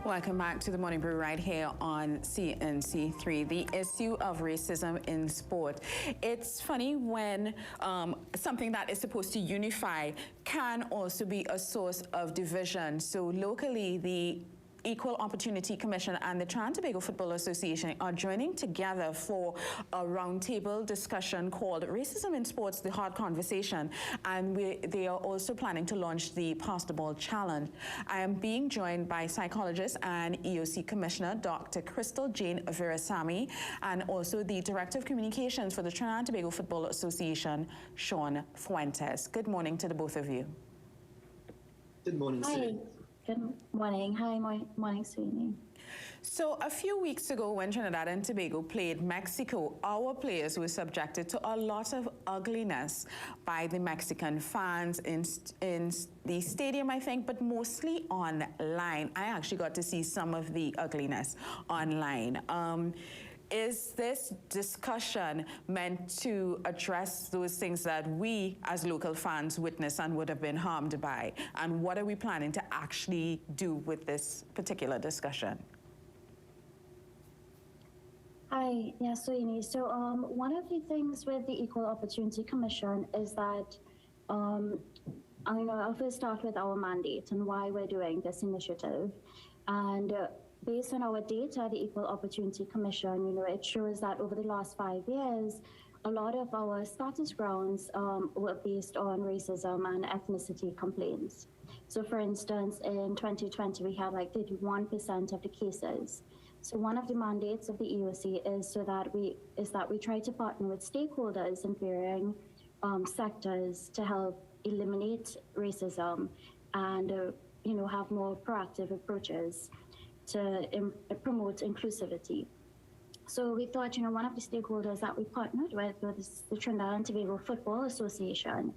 Welcome back to the Morning Brew right here on CNC3. The issue of racism in sport. It's funny when something that is supposed to unify can also be a source of division. So locally, the Equal Opportunity Commission and the Trinidad Tobago Football Association are joining together for a roundtable discussion called Racism in Sports, the Hard Conversation. And they are also planning to launch the Pass the Ball Challenge. I am being joined by psychologist and EOC Commissioner, Dr. Krystal-Jane Verasammy, and also the Director of Communications for the Trinidad Tobago Football Association, Shuan Fuentes. Good morning to the both of you. Good morning, Hi. Good morning. Hi, morning, Sweeney. So a few weeks ago when Trinidad and Tobago played Mexico, our players were subjected to a lot of ugliness by the Mexican fans in the stadium, I think, but mostly online. I actually got to see some of the ugliness online. Is this discussion meant to address those things that we as local fans witness and would have been harmed by? And what are we planning to actually do with this particular discussion? Hi, yeah, Sweeney. So one of the things with the Equal Opportunity Commission is that I'll first start with our mandate and why we're doing this initiative. And based on our data, the Equal Opportunity Commission, it shows that over the last 5 years, a lot of our status grounds were based on racism and ethnicity complaints. So for instance, in 2020, we had like 31% of the cases. So one of the mandates of the EOC is that we try to partner with stakeholders in varying sectors to help eliminate racism and have more proactive approaches to promote inclusivity. So we thought, one of the stakeholders that we partnered with was the Trinidad and Tobago Football Association.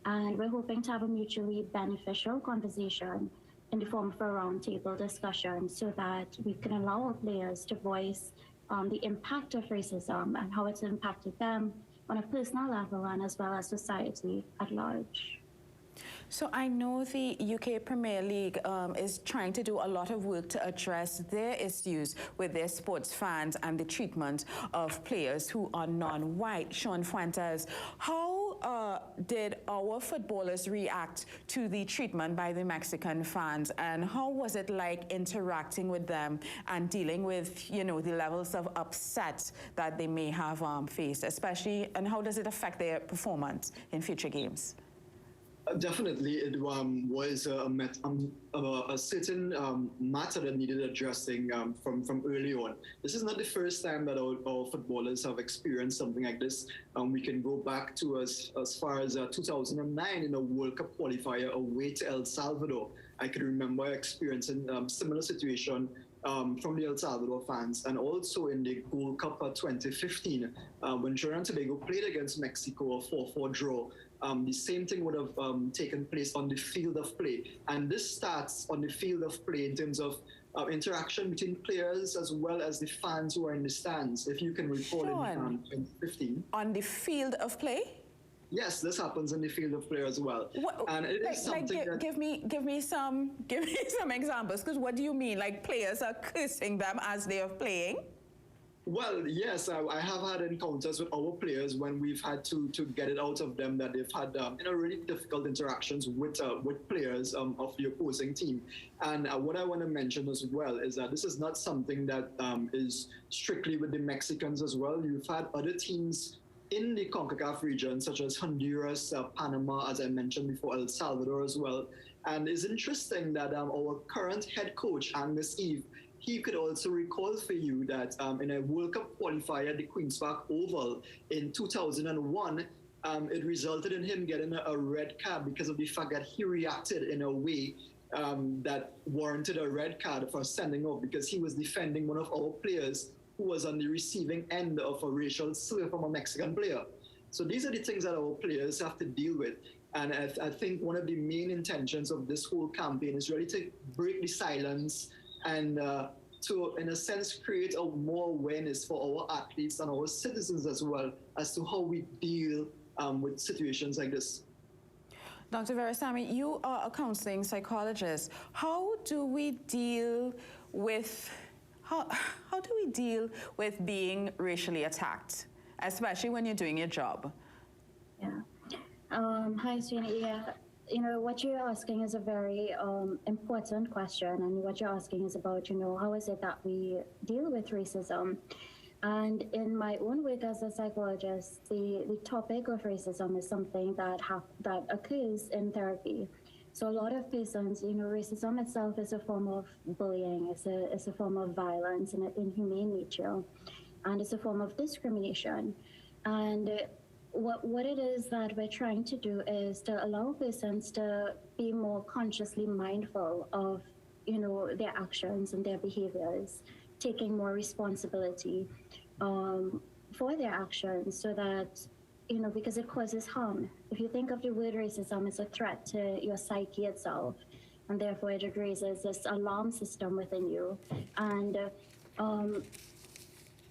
And we're hoping to have a mutually beneficial conversation in the form of a roundtable discussion so that we can allow our players to voice the impact of racism and how it's impacted them on a personal level and as well as society at large. So I know the UK Premier League is trying to do a lot of work to address their issues with their sports fans and the treatment of players who are non-white. Shuan Fuentes, how did our footballers react to the treatment by the Mexican fans, and how was it like interacting with them and dealing with, the levels of upset that they may have faced, especially, and how does it affect their performance in future games? Definitely, it was a certain matter that needed addressing from early on. This is not the first time that our footballers have experienced something like this. We can go back to as far as 2009 in a World Cup qualifier away to El Salvador. I can remember experiencing similar situation from the El Salvador fans, and also in the Gold Cup 2015 when Trinidad and Tobago played against Mexico, a 4-4 draw. The same thing would have taken place on the field of play. And this starts on the field of play in terms of interaction between players as well as the fans who are in the stands. If you can recall in 2015. On the field of play? Yes, this happens in the field of play as well. What, and it is something that... Give me some examples, because what do you mean? Like players are cursing them as they are playing? Well, yes, I have had encounters with our players when we've had to get it out of them that they've had really difficult interactions with players of the opposing team. And what I want to mention as well is that this is not something that is strictly with the Mexicans as well. You've had other teams in the CONCACAF region, such as Honduras, Panama, as I mentioned before, El Salvador as well. And it's interesting that our current head coach, Angus Eve, he could also recall for you that in a World Cup qualifier at the Queen's Park Oval in 2001, it resulted in him getting a red card because of the fact that he reacted in a way that warranted a red card for sending off, because he was defending one of our players who was on the receiving end of a racial slur from a Mexican player. So these are the things that our players have to deal with. And I think one of the main intentions of this whole campaign is really to break the silence and to, in a sense, create a more awareness for our athletes and our citizens as well as to how we deal with situations like this. Dr. Verasammy, you are a counseling psychologist. How do we deal with how do we deal with being racially attacked, especially when you're doing your job? Yeah. Hi, Srini. Yeah. You know, what you're asking is a very important question. And what you're asking is about, you know, how is it that we deal with racism? And in my own work as a psychologist, the topic of racism is something that occurs in therapy. So a lot of patients, you know, racism itself is a form of bullying. It's a form of violence and an inhumane nature. And it's a form of discrimination. And what it is that we're trying to do is to allow persons to be more consciously mindful of, you know, their actions and their behaviors, taking more responsibility for their actions, so that, you know, because it causes harm. If you think of the word racism as a threat to your psyche itself, and therefore it raises this alarm system within you. And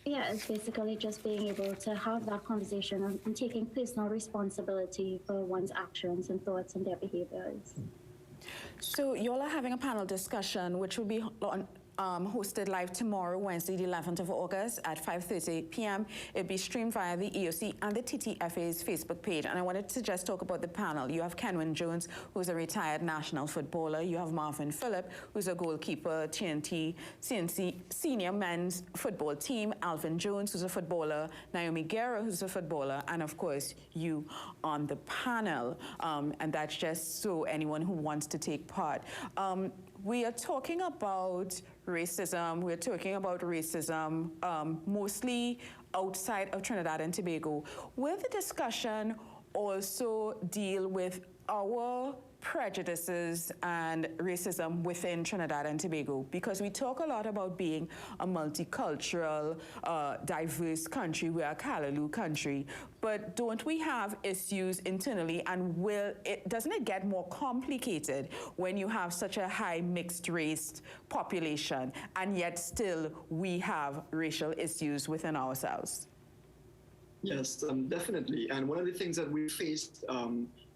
yeah, it's basically just being able to have that conversation and taking personal responsibility for one's actions and thoughts and their behaviors. So you all are having a panel discussion, which will be hosted live tomorrow, Wednesday, the 11th of August at 5:30 p.m. It'll be streamed via the EOC and the TTFA's Facebook page. And I wanted to just talk about the panel. You have Kenwin Jones, who's a retired national footballer. You have Marvin Phillip, who's a goalkeeper, CNC senior men's football team. Alvin Jones, who's a footballer. Naomi Guerra, who's a footballer. And of course, you on the panel. And that's just so anyone who wants to take part. We are talking about racism. We're talking about racism mostly outside of Trinidad and Tobago. Will the discussion also deal with our prejudices and racism within Trinidad and Tobago? Because we talk a lot about being a multicultural, diverse country. We're a Callaloo country. But don't we have issues internally, and doesn't it get more complicated when you have such a high mixed race population, and yet still we have racial issues within ourselves? Yes, definitely. And one of the things that we faced,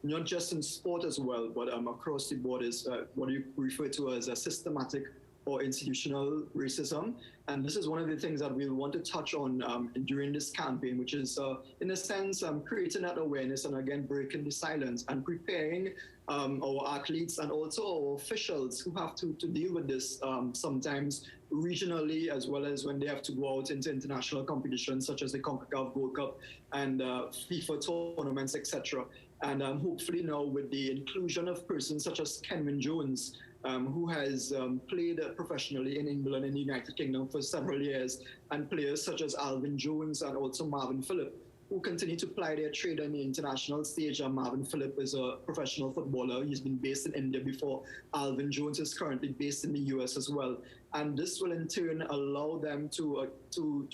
not just in sport as well, but across the board, is what you refer to as a systematic or institutional racism. And this is one of the things that we'll want to touch on during this campaign, which is, in a sense, creating that awareness and, again, breaking the silence and preparing our athletes and also our officials who have to deal with this sometimes regionally, as well as when they have to go out into international competitions such as the CONCACAF Gold Cup and FIFA tournaments, etc. And hopefully now, with the inclusion of persons such as Kenwin Jones, who has played professionally in England and the United Kingdom for several years, and players such as Alvin Jones and also Marvin Phillip, who continue to ply their trade on the international stage. Marvin Phillip is a professional footballer. He's been based in India before. Alvin Jones is currently based in the US as well. And this will in turn allow them to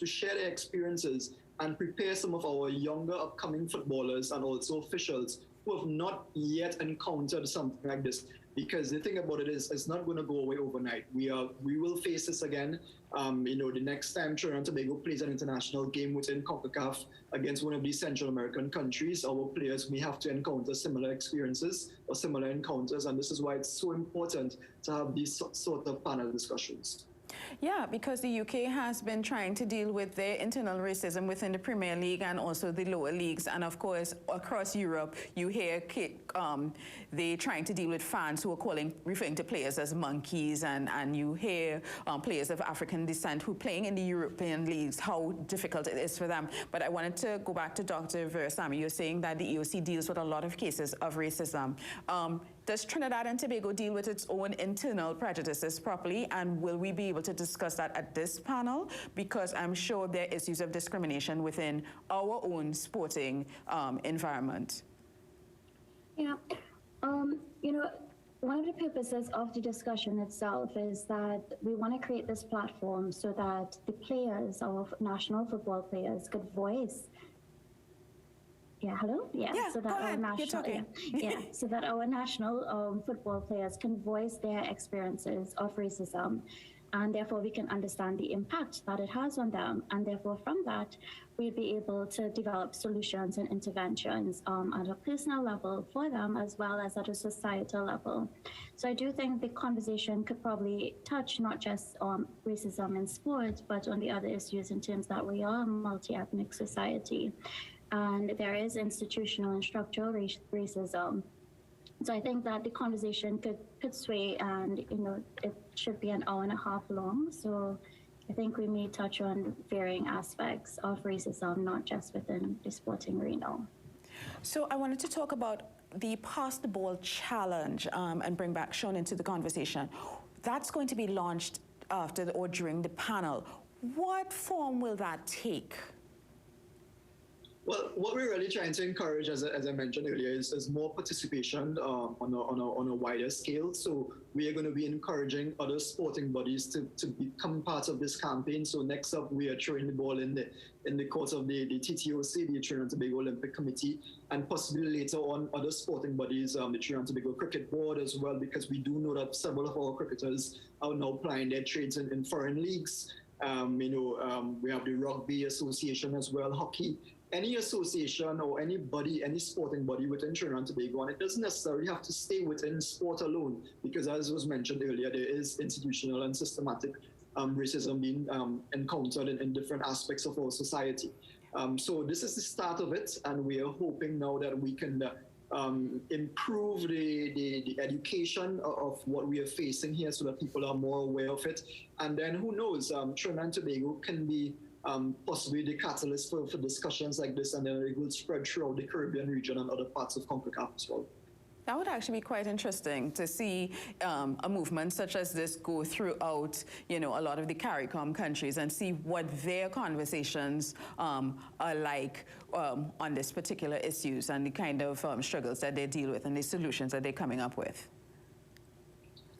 share their experiences and prepare some of our younger upcoming footballers and also officials who have not yet encountered something like this. Because the thing about it is, it's not going to go away overnight. We will face this again. You know, the next time Trinidad and Tobago plays an international game within CONCACAF against one of these Central American countries, our players may have to encounter similar experiences or similar encounters. And this is why it's so important to have these sort of panel discussions. Yeah, because the UK has been trying to deal with their internal racism within the Premier League and also the lower leagues. And of course, across Europe, you hear they trying to deal with fans who are referring to players as monkeys. And you hear players of African descent who playing in the European leagues, how difficult it is for them. But I wanted to go back to Dr. Verasammy. You're saying that the EOC deals with a lot of cases of racism. Does Trinidad and Tobago deal with its own internal prejudices properly? And will we be able to discuss that at this panel? Because I'm sure there are issues of discrimination within our own sporting environment. Yeah. You know, one of the purposes of the discussion itself is that we want to create this platform so that the players, our national football players, could voice. Yeah, hello? Yeah, so that our national, so that our national football players can voice their experiences of racism and therefore we can understand the impact that it has on them. And therefore from that, we'll be able to develop solutions and interventions at a personal level for them, as well as at a societal level. So I do think the conversation could probably touch not just on racism in sports, but on the other issues in terms that we are a multi-ethnic society. And there is institutional and structural racism. So I think that the conversation could sway, and it should be an hour and a half long. So I think we may touch on varying aspects of racism, not just within the sporting arena. So I wanted to talk about the Pass the Ball Challenge and bring back Shuan into the conversation. That's going to be launched after or during the panel. What form will that take? Well, what we're really trying to encourage, as I mentioned earlier, is more participation on a wider scale. So we are going to be encouraging other sporting bodies to become part of this campaign. So next up, we are throwing the ball in the court of the TTOC, the Trinidad Tobago Olympic Committee, and possibly later on other sporting bodies, the Trinidad Tobago Cricket Board as well, because we do know that several of our cricketers are now plying their trades in foreign leagues. We have the Rugby Association as well, hockey. Any association or anybody, any sporting body within Trinidad and Tobago, and it doesn't necessarily have to stay within sport alone, because as was mentioned earlier, there is institutional and systematic racism being encountered in different aspects of our society. So this is the start of it, and we are hoping now that we can improve the education of what we are facing here so that people are more aware of it. And then who knows, Trinidad and Tobago can be possibly the catalyst for discussions like this, and then it will spread throughout the Caribbean region and other parts of CONCACAF as well. That would actually be quite interesting to see a movement such as this go throughout, a lot of the CARICOM countries and see what their conversations are like on this particular issues and the kind of struggles that they deal with and the solutions that they're coming up with.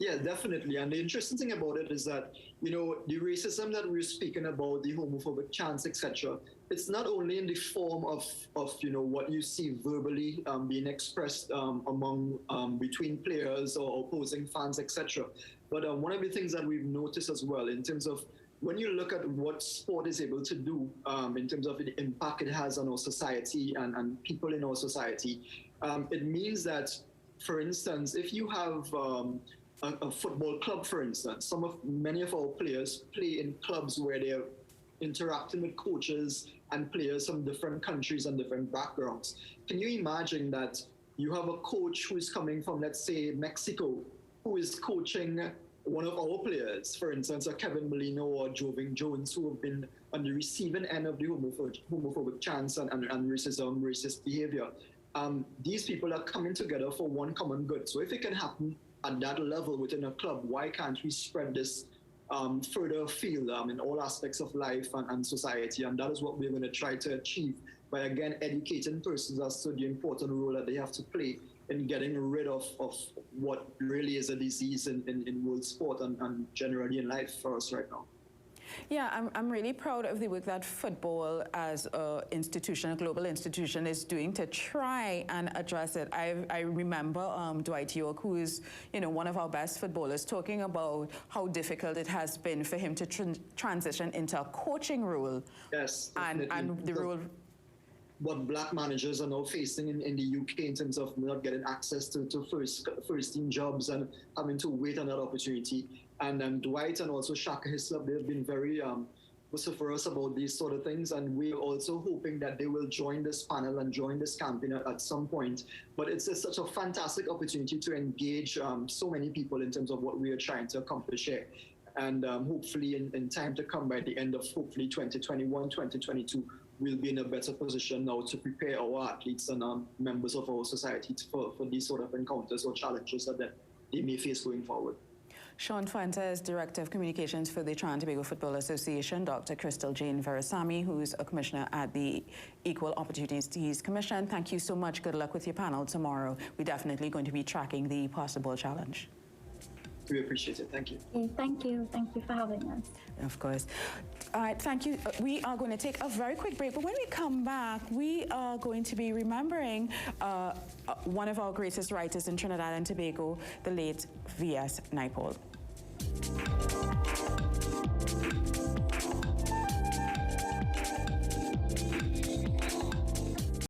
Yeah, definitely. And the interesting thing about it is that, the racism that we're speaking about, the homophobic chants, etc., it's not only in the form of what you see verbally being expressed between players or opposing fans, etc. But one of the things that we've noticed as well, in terms of when you look at what sport is able to do in terms of the impact it has on our society and people in our society, it means that, for instance, if you have a football club, for instance, many of our players play in clubs where they're interacting with coaches and players from different countries and different backgrounds. Can you imagine that you have a coach who is coming from, let's say, Mexico, who is coaching one of our players, for instance, a Kevin Molino or Joving Jones, who have been on the receiving end of the homophobic chants and racism, racist behavior. These people are coming together for one common good. So if it can happen at that level within a club, why can't we spread this further afield in all aspects of life and society? And that is what we're going to try to achieve by, again, educating persons as to the important role that they have to play in getting rid of what really is a disease in world sport and generally in life for us right now. Yeah, I'm really proud of the work that football as an institution, a global institution, is doing to try and address it. I remember Dwight York, who is, one of our best footballers, talking about how difficult it has been for him to transition into a coaching role. Yes, and the role. What black managers are now facing in the UK in terms of not getting access to first team jobs and having to wait on that opportunity. And Dwight and also Shaka Hislop, they've been very vociferous about these sort of things. And we're also hoping that they will join this panel and join this campaign at some point. But it's such a fantastic opportunity to engage so many people in terms of what we are trying to accomplish here. And hopefully in time to come, by the end of hopefully 2021, 2022, we'll be in a better position now to prepare our athletes and members of our society for these sort of encounters or challenges that they may face going forward. Shuan Fuentes, Director of Communications for the Trinidad Tobago Football Association, Dr. Krystal-Jane Verasammy, who's a commissioner at the Equal Opportunities Commission. Thank you so much. Good luck with your panel tomorrow. We're definitely going to be tracking the possible challenge. We appreciate it. Thank you. Thank you. Thank you for having us. Of course. All right, thank you. We are going to take a very quick break, but when we come back, we are going to be remembering one of our greatest writers in Trinidad and Tobago, the late V.S. Naipaul.